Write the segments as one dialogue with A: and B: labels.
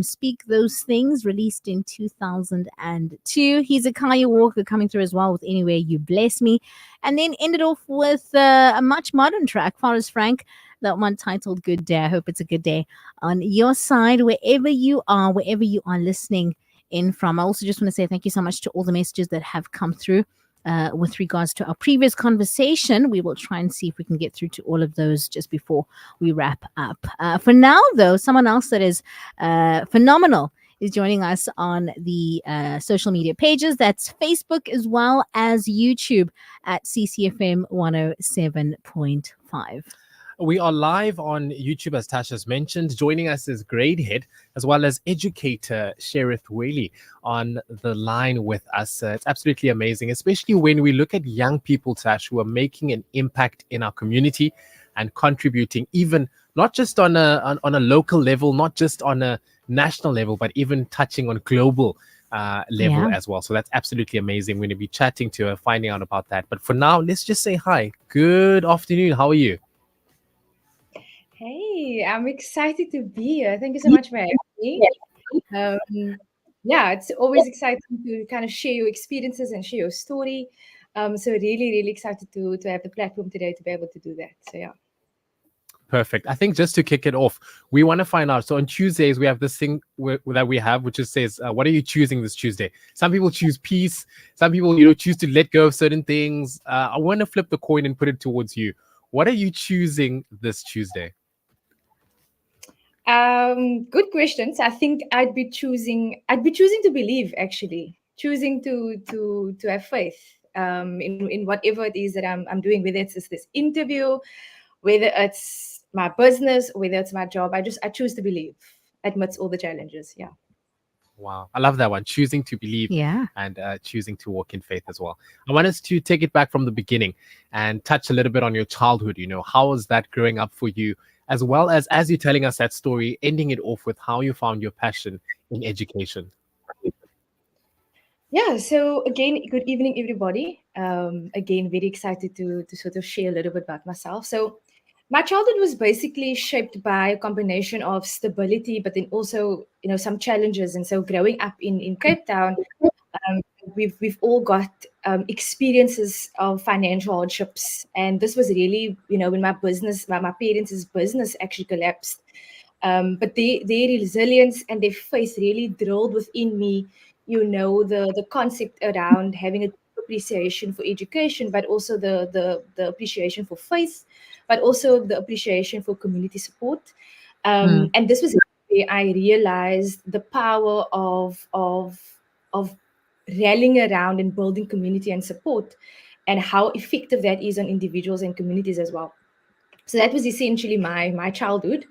A: Speak Those Things, released in 2002. He's a Kaya Walker coming through as well with Anywhere You Bless Me. And then ended off with a much modern track, Forrest Frank, that one titled Good Day. I hope it's a good day on your side, wherever you are listening in from. I also just want to say thank you so much to all the messages that have come through. With regards to our previous conversation, we will try and see if we can get through to all of those just before we wrap up. For now, though, someone else that is phenomenal is joining us on the social media pages. That's Facebook as well as YouTube at CCFM 107.5.
B: We are live on YouTube, as Tasha's mentioned. Joining us is grade head as well as educator Cherith Wareley on the line with us. It's absolutely amazing, especially when we look at young people, Tash, who are making an impact in our community and contributing, even not just on a local level, not just on a national level, but even touching on global level as well. So that's absolutely amazing. We're going to be chatting to her, finding out about that. But for now, let's just say hi. Good afternoon. How are you?
C: Hey, I'm excited to be here. Thank you so much for having me. It's always exciting to kind of share your experiences and share your story. So really, really excited to have the platform today to be able to do that. So yeah.
B: Perfect. I think just to kick it off, we want to find out. So on Tuesdays, we have this thing that we have, which just says, what are you choosing this Tuesday? Some people choose peace. Some people, choose to let go of certain things. I want to flip the coin and put it towards you. What are you choosing this Tuesday?
C: Good questions. I think I'd be choosing to believe, actually, choosing to have faith in whatever it is that I'm doing, whether it's this interview, whether it's my business, whether it's my job. I choose to believe amidst all the challenges. Yeah.
B: Wow. I love that one. Choosing to believe and choosing to walk in faith as well. I want us to take it back from the beginning and touch a little bit on your childhood. How was that growing up for you? As well as you're telling us that story, ending it off with how you found your passion in education.
C: Yeah, so again, good evening, everybody. Again, very excited to sort of share a little bit about myself. So my childhood was basically shaped by a combination of stability, but then also, some challenges. And so growing up in Cape Town, we've all got experiences of financial hardships, and this was really, when my parents' business actually collapsed. But their resilience and their faith really drilled within me, the concept around having a appreciation for education, but also the appreciation for faith, but also the appreciation for community support. And this was where I realized the power of rallying around and building community and support, and how effective that is on individuals and communities as well. So that was essentially my childhood.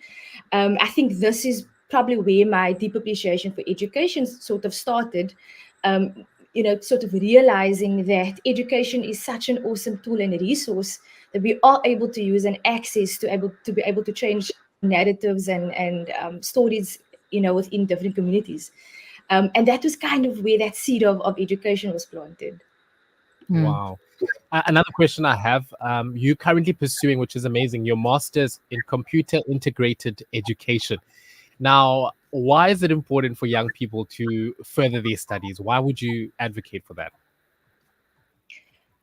C: I think this is probably where my deep appreciation for education sort of started. Sort of realizing that education is such an awesome tool and a resource that we are able to use and access to be able to change narratives and stories, within different communities. And that was kind of where that seed of education was planted.
B: Wow. Another question I have, you currently pursuing, which is amazing, your master's in computer integrated education. Now, why is it important for young people to further their studies? Why would you advocate for that?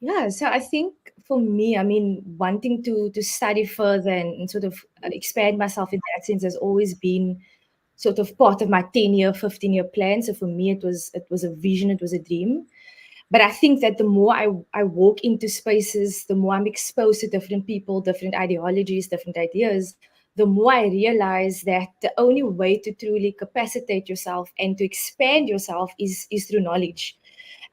C: Yeah, so I think for me, wanting to study further and sort of expand myself in that sense has always been sort of part of my 10-year, 15-year plan. So for me, it was a vision, it was a dream. But I think that the more I walk into spaces, the more I'm exposed to different people, different ideologies, different ideas, the more I realize that the only way to truly capacitate yourself and to expand yourself is through knowledge.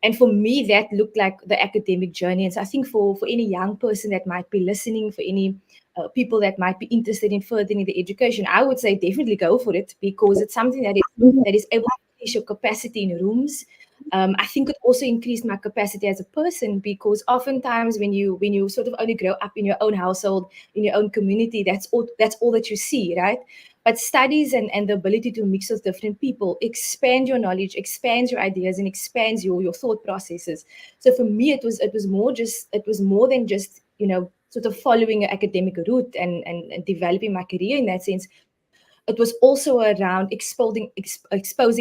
C: And for me, that looked like the academic journey. And so I think for any young person that might be listening, for any people that might be interested in furthering the education, I would say definitely go for it, because it's something that is able to increase your capacity in rooms. I think it also increased my capacity as a person, because oftentimes when you sort of only grow up in your own household, in your own community, that's all that you see, right? But studies and the ability to mix with different people expand your knowledge, expands your ideas, and expands your thought processes. So for me, it was more than just sort of following an academic route and developing my career in that sense. it was also around exposing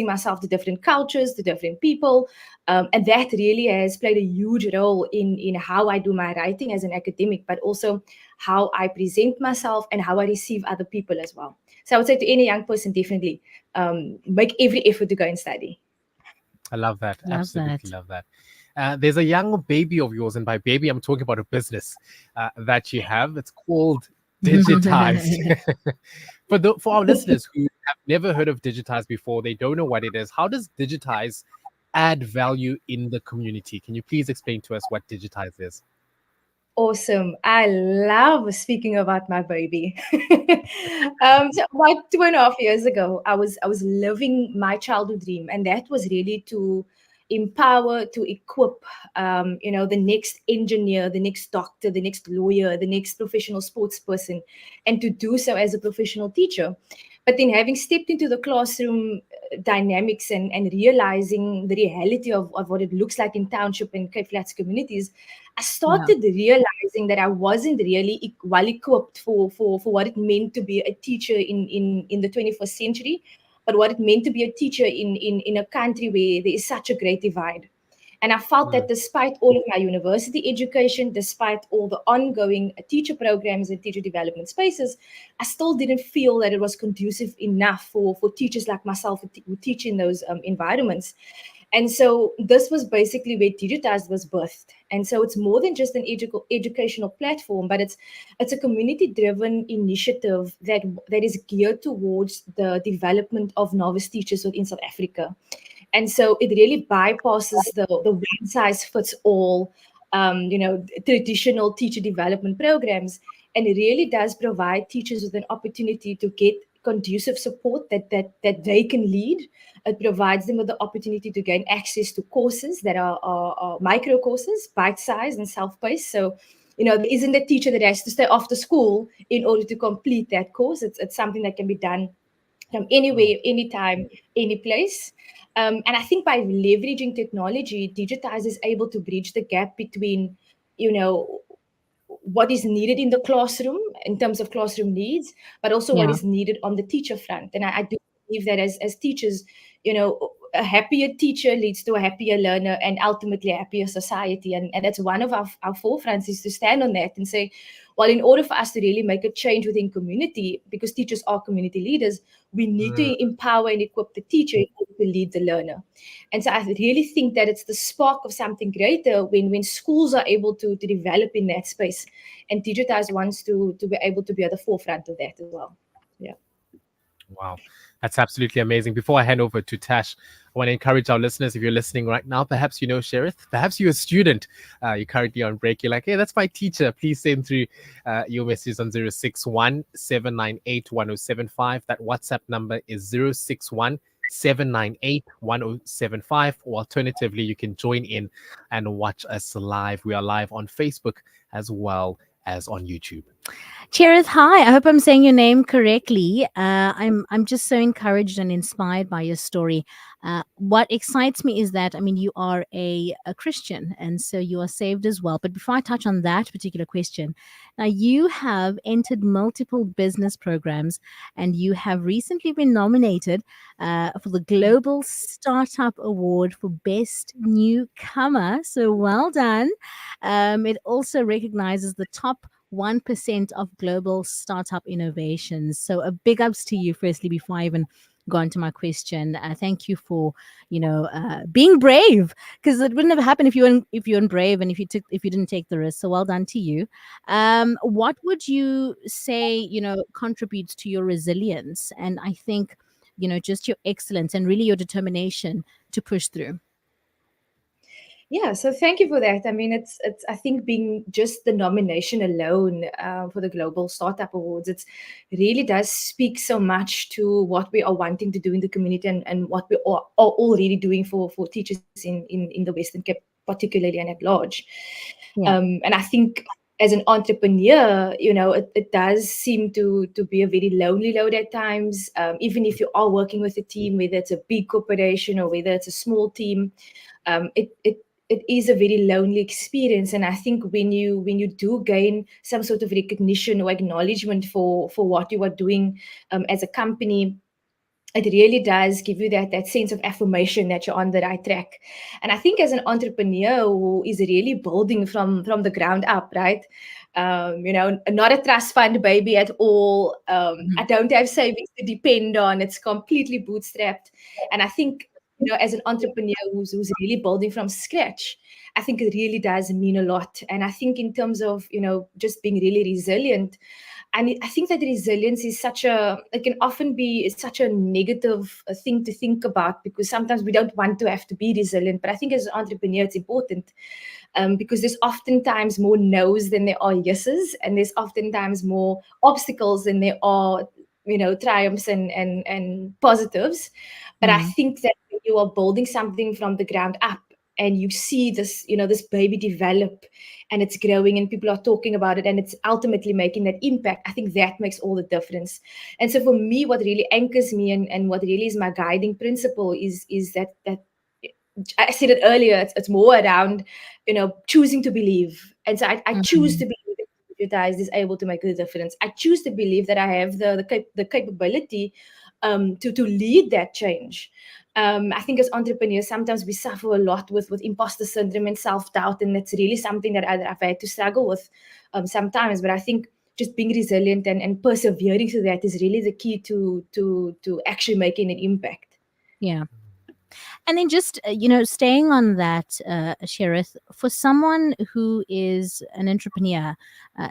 C: myself to different cultures, to different people. And that really has played a huge role in how I do my writing as an academic, but also how I present myself and how I receive other people as well. So I would say to any young person, definitely make every effort to go and study.
B: I love that.
A: Love
B: Absolutely
A: that.
B: love that. There's a young baby of yours, and by baby, I'm talking about a business that you have. It's called Digitized. For our listeners who have never heard of Digitized before, they don't know what it is. How does Digitize add value in the community? Can you please explain to us what Digitize is?
C: Awesome. I love speaking about my baby. So about 2.5 years ago, I was living my childhood dream, and that was really to empower, to equip, the next engineer, the next doctor, the next lawyer, the next professional sports person, and to do so as a professional teacher. But then having stepped into the classroom dynamics and realizing the reality of what it looks like in township and Cape Flats communities, I
A: Yeah.
C: started realizing that I wasn't really well equipped for what it meant to be a teacher in the 21st century, but what it meant to be a teacher in a country where there is such a great divide. And I felt that
B: Mm,
C: despite all of my university education, despite all the ongoing teacher programs and teacher development spaces, I still didn't feel that it was conducive enough for teachers like myself who teach in those environments. And so this was basically where Digitized was birthed. And so it's more than just an educational platform, but it's a community-driven initiative that is geared towards the development of novice teachers within South Africa. And so it really bypasses the one size fits all, traditional teacher development programs, and it really does provide teachers with an opportunity to get conducive support that they can lead. It provides them with the opportunity to gain access to courses that are micro courses, bite-sized and self-paced. So, there isn't a teacher that has to stay after school in order to complete that course. It's something that can be done from
B: mm,
C: anywhere, anytime, any place. And I think by leveraging technology, Digitize is able to bridge the gap between, you know, what is needed in the classroom in terms of classroom needs, but also what
A: Yeah.
C: is needed on the teacher front. And I do believe that as teachers, a happier teacher leads to a happier learner and ultimately a happier society. And that's one of our forefronts, is to stand on that and say, well, in order for us to really make a change within community, because teachers are community leaders, we need
B: mm.
C: to empower and equip the teacher in order to lead the learner. And so I really think that it's the spark of something greater when schools are able to develop in that space. And Digitize wants to be able to be at the forefront of that as well. Yeah.
B: Wow, that's absolutely amazing. Before I hand over to Tash, I want to encourage our listeners, if you're listening right now, perhaps you know Cherith, perhaps you're a student, you're currently on break, you're like, hey, that's my teacher. Please send through your messages on 061 798 1075. That WhatsApp number is 061 798 1075. Or alternatively, you can join in and watch us live. We are live on Facebook as well as on YouTube.
A: Cherith, hi. I hope I'm saying your name correctly. I'm just so encouraged and inspired by your story. What excites me is that, I mean, you are a Christian, and so you are saved as well. But before I touch on that particular question, now you have entered multiple business programs, and you have recently been nominated for the Global Startup Award for Best Newcomer. So well done. It also recognizes the top 1% of global startup innovations. So a big ups to you, firstly, before I even go on to my question. Thank you for, being brave, because it wouldn't have happened if you weren't brave and if you didn't take the risk. So well done to you. What would you say, contributes to your resilience? And I think, just your excellence and really your determination to push through.
C: Yeah, so thank you for that. I mean, it's I think being just the nomination alone for the Global Startup Awards, it's really does speak so much to what we are wanting to do in the community, and what we are already doing for teachers in the Western Cape, particularly and at large.
A: Yeah.
C: And I think as an entrepreneur, it does seem to be a very lonely load at times. Even if you are working with a team, whether it's a big corporation or whether it's a small team, it it is a very lonely experience. And I think when you do gain some sort of recognition or acknowledgement for what you are doing as a company, it really does give you that sense of affirmation that you're on the right track. And I think as an entrepreneur who is really building from the ground up, right? Not a trust fund baby at all. I
A: Mhm.
C: don't have savings to depend on. It's completely bootstrapped. And I think, as an entrepreneur who's really building from scratch, I think it really does mean a lot. And I think in terms of, just being really resilient, and I think that resilience is it can often be such a negative thing to think about, because sometimes we don't want to have to be resilient. But I think as an entrepreneur, it's important, because there's oftentimes more no's than there are yeses, and there's oftentimes more obstacles than there are, triumphs and positives. But I
A: Mm.
C: think that when you are building something from the ground up, and you see this, this baby develop, and it's growing, and people are talking about it, and it's ultimately making that impact, I think that makes all the difference. And so for me, what really anchors me, and what really is my guiding principle is that I said it earlier, it's more around, choosing to believe. And so I choose
A: Mhm.
C: to believe that digitized is able to make a difference. I choose to believe that I have the capability to lead that change. I think as entrepreneurs, sometimes we suffer a lot with imposter syndrome and self-doubt, and that's really something that I've had to struggle with sometimes. But I think just being resilient and persevering through that is really the key to actually making an impact.
A: Yeah. And then just, staying on that, Cherith, for someone who is an entrepreneur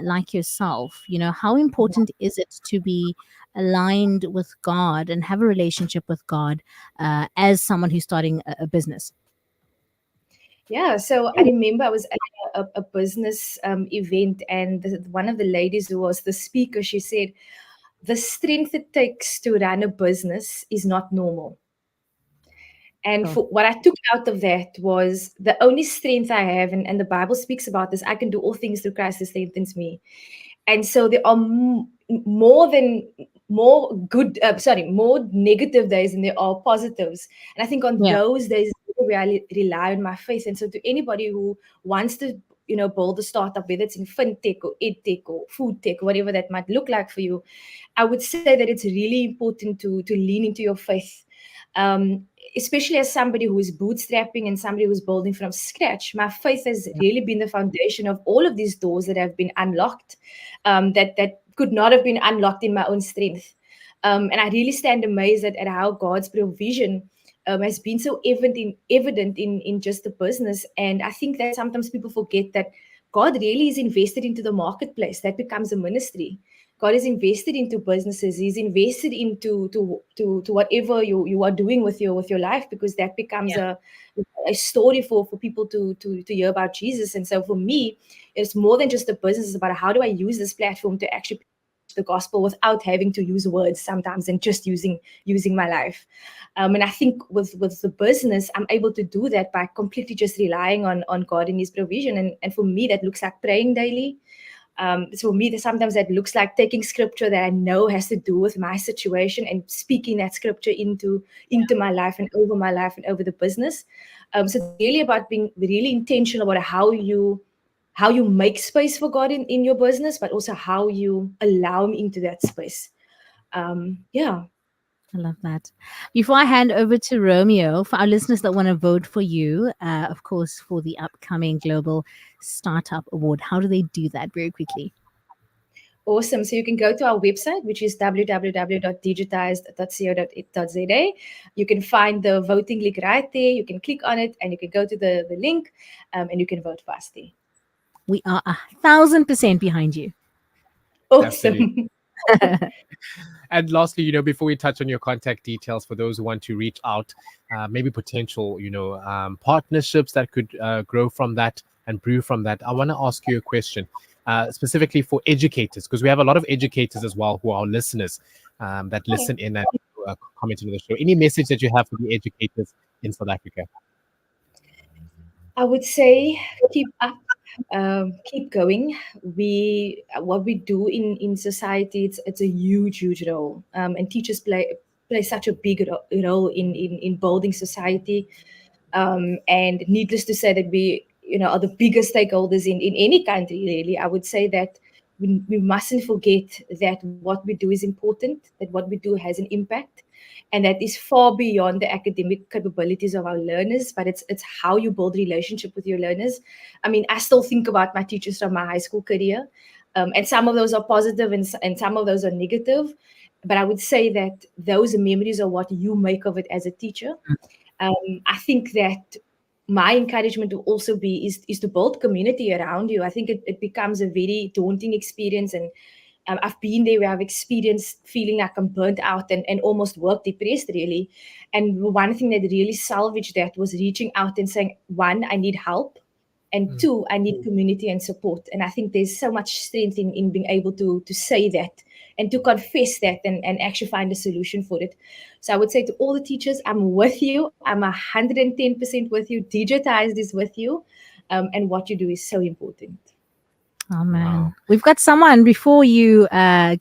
A: like yourself, how important is it to be aligned with God and have a relationship with God as someone who's starting a business?
C: Yeah, so I remember I was at a business event, and one of the ladies who was the speaker, she said, the strength it takes to run a business is not normal. And
A: Sure.
C: for what I took out of that was the only strength I have, and the Bible speaks about this, I can do all things through Christ who strengthens me. And so there are more negative days than there are positives. And I think on
A: Yeah.
C: those days where I rely on my faith. And so to anybody who wants to, build a startup, whether it's in fintech or edtech or food tech, whatever that might look like for you, I would say that it's really important to lean into your faith. Um, Especially as somebody who is bootstrapping and somebody who's building from scratch, my faith has really been the foundation of all of these doors that have been unlocked, that could not have been unlocked in my own strength. And I really stand amazed at how God's provision has been so evident in just the business. And I think that sometimes people forget that God really is invested into the marketplace. That becomes a ministry. God is invested into businesses. He's invested into to whatever you are doing with your life, because that becomes
A: Yeah.
C: a story for people to hear about Jesus. And so for me, it's more than just a business. It's about how do I use this platform to actually preach the gospel without having to use words sometimes, and just using my life. And I think with the business, I'm able to do that by completely just relying on God and His provision. And for me, that looks like praying daily. So for me, sometimes that looks like taking scripture that I know has to do with my situation and speaking that scripture into my life and over the business. So it's really about being really intentional about how you make space for God in your business, but also how you allow Him into that space. Yeah.
A: I love that. Before I hand over to Romeo, for our listeners that want to vote for you, of course, for the upcoming Global Startup Award, how do they do that very quickly?
C: Awesome. So you can go to our website, which is www.digitized.co.za. You can find the voting link right there. You can click on it, and you can go to the link, and you can vote for us there.
A: We are 1,000% behind you.
B: Absolutely.
C: Awesome.
B: And lastly, before we touch on your contact details for those who want to reach out, maybe potential, partnerships that could grow from that and brew from that, I want to ask you a question specifically for educators, because we have a lot of educators as well who are listeners that listen in and comment on the show. Any message that you have for the educators in South Africa?
C: I would say keep up, keep going. What we do in society, it's a huge role, and teachers play such a big role in building society. And needless to say that we, are the biggest stakeholders in any country, really. I would say that we mustn't forget that what we do is important, that what we do has an impact, and that is far beyond the academic capabilities of our learners, but it's how you build relationship with your learners. I mean, I still think about my teachers from my high school career, and some of those are positive and some of those are negative. But I would say that those memories are what you make of it as a teacher. I think that my encouragement will also be is to build community around you. I think it becomes a very daunting experience, and I've been there where I've experienced feeling like I'm burnt out and almost work depressed, really. And one thing that really salvaged that was reaching out and saying, one, I need help, and two, I need community and support. And I think there's so much strength in being able to say that and to confess that and actually find a solution for it. So I would say to all the teachers, I'm with you. I'm 110% with you. Digitized is with you. And what you do is so important.
A: Oh man,
B: Wow.
A: we've got someone before you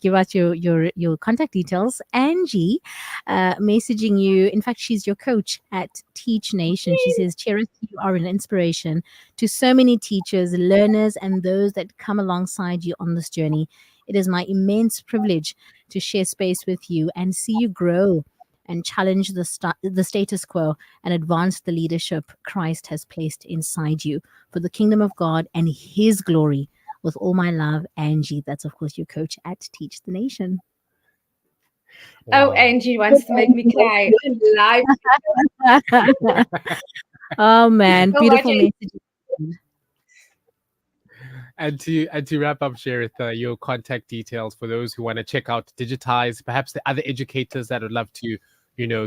A: give us your contact details. Angie, messaging you. In fact, she's your coach at Teach Nation. She says, "Cherith, you are an inspiration to so many teachers, learners, and those that come alongside you on this journey. It is my immense privilege to share space with you and see you grow and challenge the status quo and advance the leadership Christ has placed inside you for the kingdom of God and His glory." With all my love, Angie. That's, of course, your coach at Teach the Nation.
C: Oh,
B: Wow.
C: Angie wants to make me cry live.
A: Oh, man.
C: So
A: Beautiful
C: much.
A: message.
B: And to wrap up, Cherith, your contact details for those who want to check out Digitize, perhaps the other educators that would love to,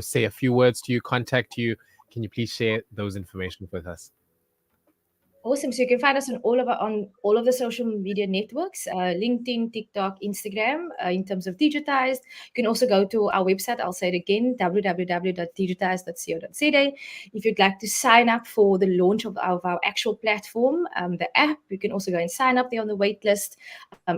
B: say a few words to you, contact you. Can you please share those information with us?
C: Awesome. So you can find us on all of the social media networks, LinkedIn, TikTok, Instagram, in terms of Digitized. You can also go to our website. I'll say it again, www.digitized.co.za. If you'd like to sign up for the launch of our actual platform, the app, you can also go and sign up there on the wait list.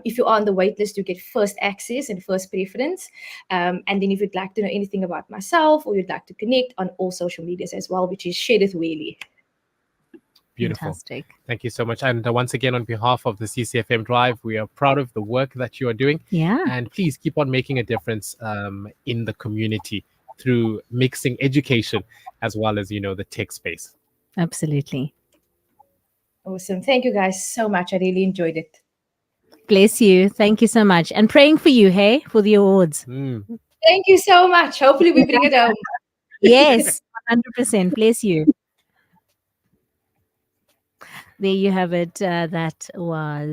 C: If you are on the wait list, you get first access and first preference. And then if you'd like to know anything about myself or you'd like to connect on all social medias as well, which is Cherith Wareley.
B: Beautiful.
A: Fantastic.
B: Thank you so much. And once again, on behalf of the CCFM Drive, we are proud of the work that you are doing.
A: Yeah.
B: And please keep on making a difference in the community through mixing education as well as, the tech space.
A: Absolutely.
C: Awesome. Thank you guys so much. I really enjoyed it.
A: Bless you. Thank you so much. And praying for you, hey, for the awards.
C: Thank you so much. Hopefully we bring it home.
A: Yes, 100%. Bless you. There you have it. That was